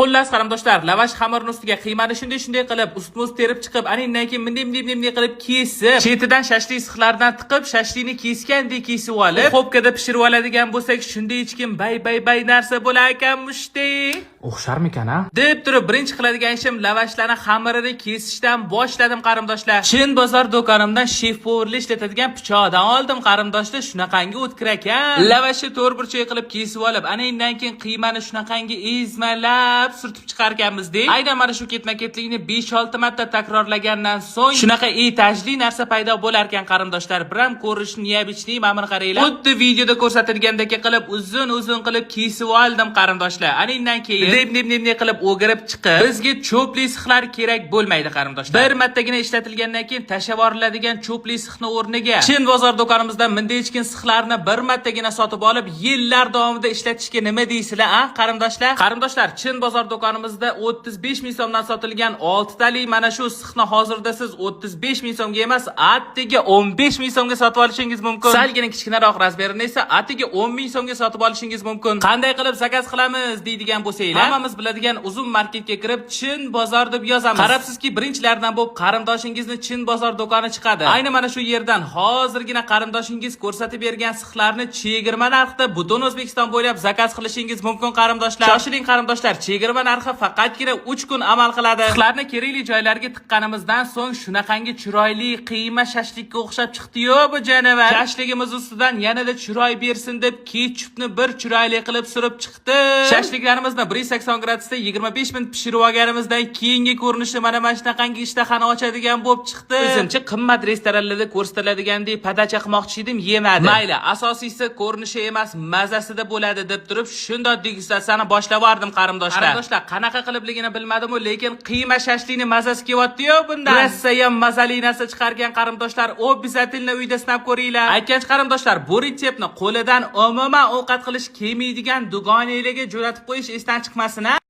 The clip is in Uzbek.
Xullas qarindoshlar, lavash xamirning ustiga qiymani shunday qilib, ust-must terib chiqib, anindan keyin bunday qilib kesib, chetidan shashlik sixlardan tiqib, shashlikni kesgandek kesib olib, xopkada pishirib oladigan bo'lsak, shunday hech kim bay narsa bo'lar ekanmushdi. O'xsharmikan a? Deb turib, birinchi qiladigan ishim lavashlarni xamirini kesishdan boshladim qarindoshlar. Chin bozor do'konimdan shef-povurli ishlatadigan pichoqdan oldim qarindoshlar, shunaqangi o'tkir ekan. Lavashni to'rtburchak qilib kesib olib, anindan keyin qiymani shunaqangi ezmalab surtib chiqarganmizda. Aynan mana shu ketma-ketlikni 5-6 marta takrorlagandan so'ng shunaqa etajli narsa paydo bo'lar ekan qarindoshlar. Biram ko'rishni neobичный ma'mur qaranglar. Xuddi videoda ko'rsatilgandek qilib uzun qilib kesib oldim qarindoshlar. Anindan keyin deb qilib o'girib chiqib, bizga cho'pli sixlar kerak bo'lmaydi qarindoshlar. Bir martagina ishlatilgandan keyin tashab yuboriladigan cho'pli sixni o'rniga chin bozor do'konimizdan bunday hechkin sixlarni bir martagina sotib olib, yillar davomida ishlatishga nima deysizlar, a qarindoshlar? Qarindoshlar, chin bozor do'konimizda 35 ming so'mdan sotilgan 6 tali mana shu sixni hozirda siz 35 ming so'mga emas, attiga 15 ming so'mga sotib olishingiz mumkin. Salgina kichkinaroq razmerini esa attiga 10 ming so'mga sotib olishingiz mumkin. Qanday qilib zakaz qilamiz deydigan bo'lsanglar, hammamiz biladigan uzun marketga kirib chin bozor deb yozamiz. Qarabsizki, birinchilardan bo'lib qarindoshingizni chin bozor do'koni chiqadi. Ayni mana shu yerdan hozirgina qarindoshingiz ko'rsatib bergan sixlarni chegirma narxda butun O'zbekiston bo'ylab zakaz qilishingiz mumkin qarindoshlar. Shoshiling qarindoshlar, chegirma narxi faqatgina 3 kun amal qiladi. Sixlarni kerakli joylarga tiqqanimizdan so'ng shunaqangi chiroyli qiyma shashlikka o'xshab chiqdi-yu bu janavar. Shashligimiz ustidan yanada chiroy bersin deb ketchupni bir chiroyli qilib surib chiqdi. Shashliklarimizni 180 gradusda 25 minut pishirib olganimizdan keyingi ko'rinishi mana shunaqangi ishtahani ochadigan bo'lib chiqdi. O'zimcha qimmat restoranlarda ko'rsatiladigandek padacha qilmoqchi edim, yemadim. Mayli, asosiysi ko'rinishi emas, mazasida bo'ladi deb turib, shunday degustatsiyani boshlab yubordim qarindoshlar. Qarindoshlar, qanaqa qilibligini bilmadim-ku, lekin qiyma shashlikni mazasi kelyapti-yu bundan. Rossiyam mazali narsa chiqargan qarindoshlar, obязательно uyda sinab ko'ringlar. Aytgancha qarindoshlar, bu retseptni qo'lidan umuman ovqat qilish kelmaydigan dugoniylarga jo'natib qo'yish esdan chiqmasin a.